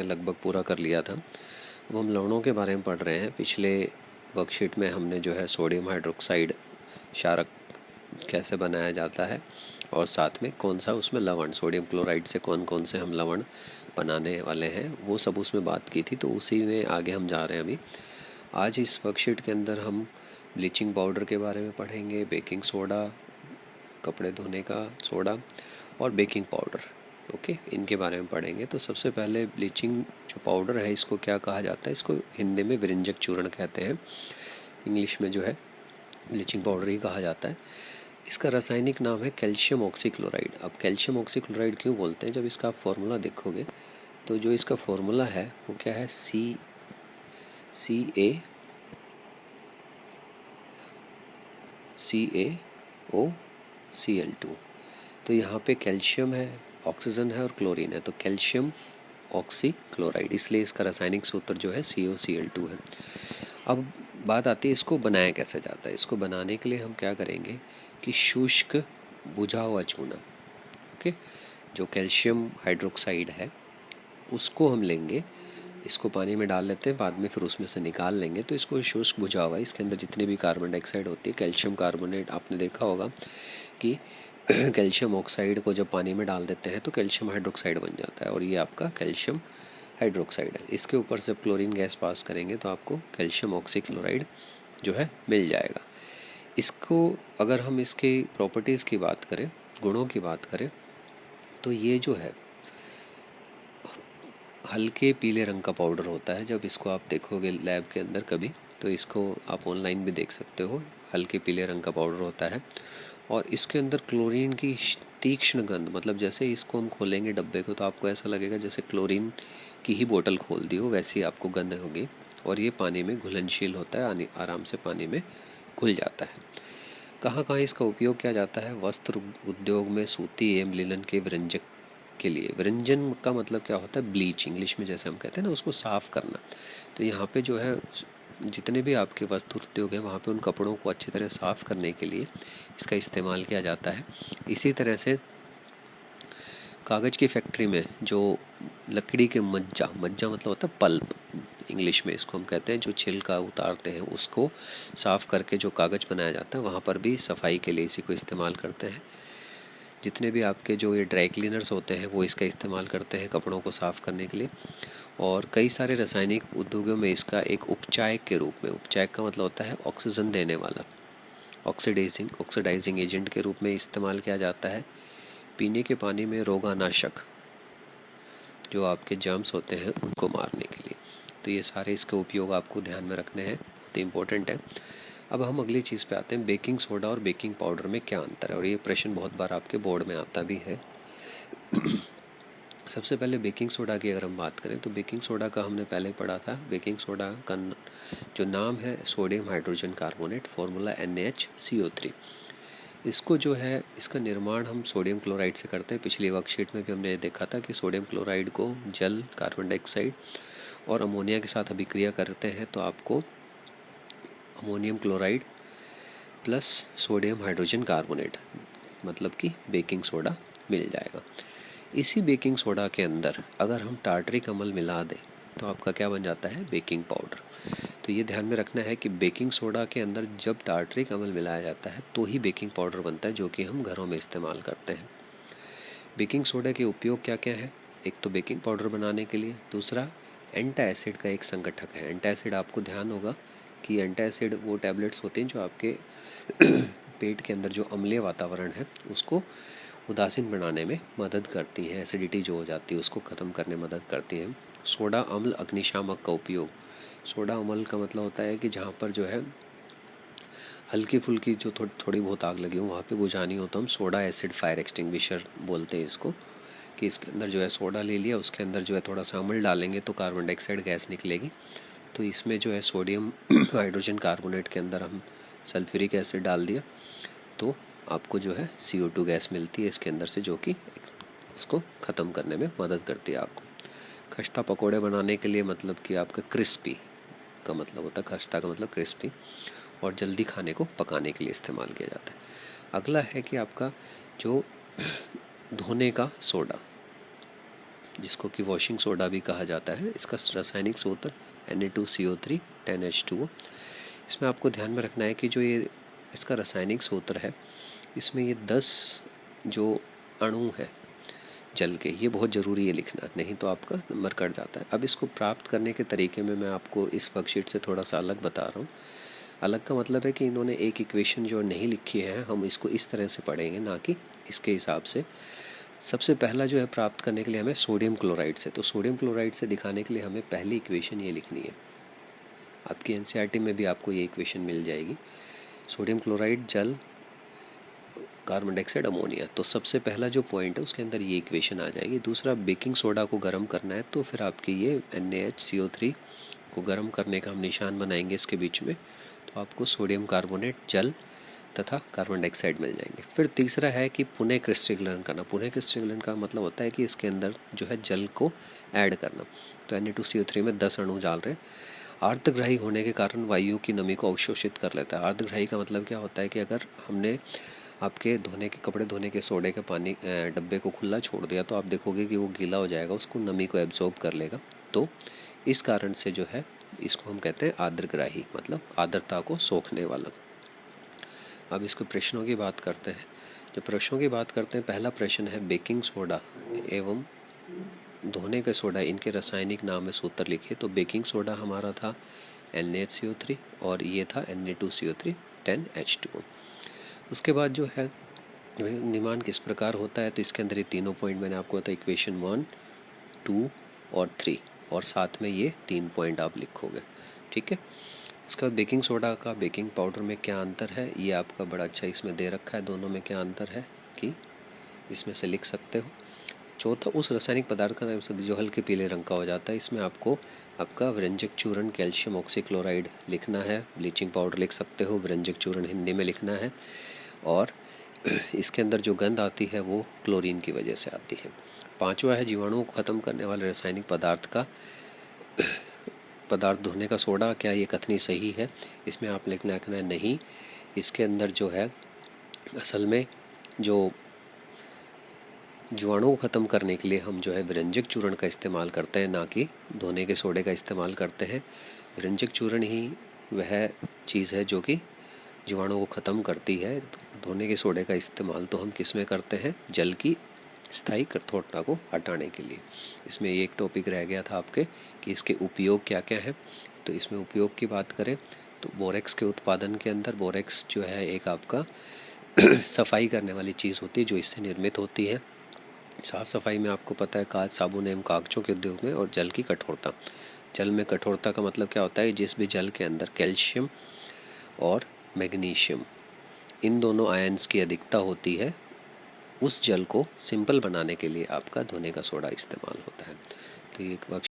लगभग पूरा कर लिया था। अब हम लवणों के बारे में पढ़ रहे हैं। पिछले वर्कशीट में हमने जो है सोडियम हाइड्रोक्साइड क्षारक कैसे बनाया जाता है और साथ में कौन सा उसमें लवण, सोडियम क्लोराइड से कौन कौन से हम लवण बनाने वाले हैं, वो सब उसमें बात की थी। तो उसी में आगे हम जा रहे हैं। अभी आज इस वर्कशीट के अंदर हम ब्लीचिंग पाउडर के बारे में पढ़ेंगे, बेकिंग सोडा, कपड़े धोने का सोडा और बेकिंग पाउडर। ओके, इनके बारे में पढ़ेंगे। तो सबसे पहले ब्लीचिंग जो पाउडर है इसको क्या कहा जाता है? इसको हिंदी में विरंजक चूर्ण कहते हैं, इंग्लिश में जो है ब्लीचिंग पाउडर ही कहा जाता है। इसका रासायनिक नाम है कैल्शियम ऑक्सीक्लोराइड। अब कैल्शियम ऑक्सीक्लोराइड क्यों बोलते हैं? जब इसका आप फॉर्मूला देखोगे तो जो इसका फॉर्मूला है वो क्या है? CaOCl2। तो यहाँ पे कैल्शियम है, ऑक्सीजन है और क्लोरीन है, तो कैल्शियम ऑक्सीक्लोराइड, इसलिए इसका रासायनिक सूत्र जो है CaOCl2 है। अब बात आती है इसको बनाया कैसे जाता है। इसको बनाने के लिए हम क्या करेंगे कि शुष्क बुझा हुआ चूना, ओके, जो कैल्शियम हाइड्रोक्साइड है उसको हम लेंगे, इसको पानी में डाल लेते हैं, बाद में फिर उसमें से निकाल लेंगे। तो इसको शुष्क बुझा हुआ, इसके अंदर जितने भी कार्बन डाइऑक्साइड होती है, कैल्शियम कार्बोनेट, आपने देखा होगा कि कैल्शियम ऑक्साइड को जब पानी में डाल देते हैं तो कैल्शियम हाइड्रोक्साइड बन जाता है और ये आपका कैल्शियम हाइड्रोक्साइड है। इसके ऊपर से क्लोरीन गैस पास करेंगे तो आपको कैल्शियम ऑक्सीक्लोराइड जो है मिल जाएगा। इसको अगर हम इसकी प्रॉपर्टीज़ की बात करें, गुणों की बात करें, तो ये जो है हल्के पीले रंग का पाउडर होता है। जब इसको आप देखोगे लैब के अंदर कभी, तो इसको आप ऑनलाइन भी देख सकते हो, हल्के पीले रंग का पाउडर होता है और इसके अंदर क्लोरीन की तीक्ष्ण गंध, मतलब जैसे इसको हम खोलेंगे डब्बे को तो आपको ऐसा लगेगा जैसे क्लोरीन की ही बोतल खोल दी हो, वैसी आपको गंध होगी। और ये पानी में घुलनशील होता है, आराम से पानी में घुल जाता है। कहाँ कहाँ इसका उपयोग किया जाता है? वस्त्र उद्योग में सूती एवं लिनन के विरंजक के लिए। विरंजन का मतलब क्या होता है? ब्लीच, इंग्लिश में जैसे हम कहते हैं ना, उसको साफ करना। तो यहाँ पे जो है जितने भी आपके वस्त्र उद्योग है वहाँ पे उन कपड़ों को अच्छी तरह साफ करने के लिए इसका इस्तेमाल किया जाता है। इसी तरह से कागज़ की फैक्ट्री में जो लकड़ी के मज्जा मतलब होता है पल्प, इंग्लिश में इसको हम कहते हैं, जो छिलका उतारते हैं उसको साफ़ करके जो कागज़ बनाया जाता है, वहाँ पर भी सफाई के लिए इसी को इस्तेमाल करते हैं। जितने भी आपके जो ये ड्राई क्लीनर्स होते हैं वो इसका इस्तेमाल करते हैं कपड़ों को साफ़ करने के लिए। और कई सारे रासायनिक उद्योगों में इसका एक उपचायक के रूप में, उपचायक का मतलब होता है ऑक्सीजन देने वाला, ऑक्सीडाइजिंग एजेंट के रूप में इस्तेमाल किया जाता है। पीने के पानी में रोगानाशक, जो आपके जर्म्स होते हैं उनको मारने के लिए। तो ये सारे इसके उपयोग आपको ध्यान में रखने हैं, बहुत ही इंपॉर्टेंट है। अब हम अगली चीज़ पे आते हैं, बेकिंग सोडा और बेकिंग पाउडर में क्या अंतर है, और ये प्रश्न बहुत बार आपके बोर्ड में आता भी है। सबसे पहले बेकिंग सोडा की अगर हम बात करें तो बेकिंग सोडा का हमने पहले पढ़ा था। बेकिंग सोडा का जो नाम है sodium hydrogen carbonate, formula NaHCO3। इसको जो है, इसका निर्माण हम सोडियम क्लोराइड से करते हैं। पिछली वर्कशीट में भी हमने देखा था कि सोडियम क्लोराइड को जल, कार्बन डाइऑक्साइड और अमोनिया के साथ अभिक्रिया करते हैं तो आपको ammonium chloride plus sodium hydrogen carbonate, मतलब कि बेकिंग सोडा मिल जाएगा। इसी बेकिंग सोडा के अंदर अगर हम टार्टरिक अम्ल मिला दें तो आपका क्या बन जाता है? Baking powder. तो ये ध्यान में रखना है कि बेकिंग सोडा के अंदर जब टार्टरिक अम्ल मिलाया जाता है तो ही बेकिंग पाउडर बनता है, जो कि हम घरों में इस्तेमाल करते हैं। बेकिंग सोडा के उपयोग क्या क्या है? एक तो बेकिंग पाउडर बनाने के लिए, दूसरा एंटासिड का एक संगठक है। एंटासिड, आपको ध्यान होगा कि एंटासिड वो टैबलेट्स होती हैं जो आपके पेट के अंदर जो अम्लीय वातावरण है उसको उदासीन बनाने में मदद करती हैं, एसिडिटी जो हो जाती है उसको ख़त्म करने में मदद करती हैं। सोडा अम्ल अग्निशामक का उपयोग। सोडा अम्ल का मतलब होता है कि जहाँ पर जो है हल्की फुल्की जो थोड़ी बहुत आग लगी हो वहाँ पे बुझानी हो तो हम सोडा एसिड फायर एक्सटिंग्विशर बोलते हैं इसको, कि इसके अंदर जो है सोडा ले लिया, उसके अंदर जो है थोड़ा सा अम्ल डालेंगे तो कार्बन डाइऑक्साइड गैस निकलेगी। तो इसमें जो है सोडियम हाइड्रोजन कार्बोनेट के अंदर हम सल्फ्यूरिक एसिड डाल दिया तो आपको जो है CO2 गैस मिलती है इसके अंदर से, जो कि उसको ख़त्म करने में मदद करती है आपको। खस्ता पकोड़े बनाने के लिए, मतलब कि आपका क्रिस्पी का मतलब होता है, खस्ता का मतलब क्रिस्पी, और जल्दी खाने को पकाने के लिए इस्तेमाल किया जाता है। अगला है कि आपका जो धोने का सोडा, जिसको कि वॉशिंग सोडा भी कहा जाता है। इसका रासायनिक सूत्र Na2CO3 10H2O। इसमें आपको ध्यान में रखना है कि जो ये इसका रासायनिक सूत्र है, इसमें ये 10 जो अणु है जल के, ये बहुत ज़रूरी है लिखना, नहीं तो आपका नंबर कट जाता है। अब इसको प्राप्त करने के तरीके में मैं आपको इस वर्कशीट से थोड़ा सा अलग बता रहा हूँ। अलग का मतलब है कि इन्होंने एक इक्वेशन जो नहीं लिखी है, हम इसको इस तरह से पढ़ेंगे, ना कि इसके हिसाब से। सबसे पहला जो है प्राप्त करने के लिए हमें सोडियम क्लोराइड से, तो सोडियम क्लोराइड से दिखाने के लिए हमें पहली इक्वेशन ये लिखनी है। आपकी एनसीईआरटी में भी आपको ये इक्वेशन मिल जाएगी। सोडियम क्लोराइड जल, कार्बन डाइऑक्साइड, अमोनिया। तो सबसे पहला जो पॉइंट है उसके अंदर ये इक्वेशन आ जाएगी। दूसरा, बेकिंग सोडा को गर्म करना है, तो फिर आपकी ये NaHCO3 को गर्म करने का हम निशान बनाएंगे इसके बीच में, तो आपको सोडियम कार्बोनेट जल तथा कार्बन डाइऑक्साइड मिल जाएंगे। फिर तीसरा है कि पुनः क्रिस्टलीकरण करना। पुनः क्रिस्टलीकरण का मतलब होता है कि इसके अंदर जो है जल को ऐड करना। तो Na2CO3 में 10 अणु डाल रहे हैं। आर्द्रग्राही होने के कारण वायु की नमी को अवशोषित कर लेता है। आर्द्रग्राही का मतलब क्या होता है कि अगर हमने आपके कपड़े धोने के सोडे के पानी डब्बे को खुला छोड़ दिया, तो आप देखोगे कि वो गीला हो जाएगा, उसको नमी को एब्जॉर्ब कर लेगा। तो इस कारण से जो है इसको हम कहते हैं आर्द्रग्राही, मतलब आर्द्रता को सोखने वाला। अब इसको प्रश्नों की बात करते हैं। जो प्रश्नों की बात करते हैं, पहला प्रश्न है बेकिंग सोडा एवं धोने का सोडा, इनके रासायनिक नाम में सूत्र लिखिए। तो बेकिंग सोडा हमारा था NaHCO3 और ये था Na2CO3 10H2O। उसके बाद जो है निर्माण किस प्रकार होता है, तो इसके अंदर ये तीनों पॉइंट मैंने आपको बताया, इक्वेशन 1, 2 और 3, और साथ में ये 3 पॉइंट आप लिखोगे, ठीक है। उसके बाद बेकिंग सोडा का बेकिंग पाउडर में क्या अंतर है, ये आपका बड़ा अच्छा इसमें दे रखा है, दोनों में क्या अंतर है कि इसमें से लिख सकते हो। चौथा, उस रासायनिक पदार्थ का नाम जो हल्के पीले रंग का हो जाता है, इसमें आपको आपका व्यंजक चूर्ण कैल्शियम ऑक्सीक्लोराइड लिखना है। ब्लीचिंग पाउडर लिख सकते हो, व्यंजक चूर्ण हिंदी में लिखना है। और इसके अंदर जो गंध आती है वो क्लोरीन की वजह से आती है। पांचवा है जीवाणुओं को ख़त्म करने वाले रासायनिक पदार्थ धोने का सोडा, क्या ये कथनी सही है। इसमें आप लिखना है नहीं, इसके अंदर जो है असल में जो जीवाणुओं को ख़त्म करने के लिए हम जो है व्यंजक चूर्ण का इस्तेमाल करते हैं, ना कि धोने के सोडे का इस्तेमाल करते हैं। व्यंजक चूर्ण ही वह चीज़ है जो कि जीवाणुओं को ख़त्म करती है। धोने के सोडे का इस्तेमाल तो हम किस में करते हैं, जल की स्थायी कठोरता को हटाने के लिए। इसमें एक टॉपिक रह गया था आपके कि इसके उपयोग क्या क्या है। तो इसमें उपयोग की बात करें तो बोरेक्स के उत्पादन के अंदर, बोरेक्स जो है एक आपका सफाई करने वाली चीज़ होती है जो इससे निर्मित होती है। साफ सफाई में आपको पता है कांच, साबुन एवं कागजों के उद्योग में। और जल की कठोरता, जल में कठोरता का मतलब क्या होता है, जिस भी जल के अंदर कैल्शियम और मैग्नीशियम, इन दोनों आयन्स की अधिकता होती है, उस जल को सिंपल बनाने के लिए आपका धोने का सोडा इस्तेमाल होता है। तो ये एक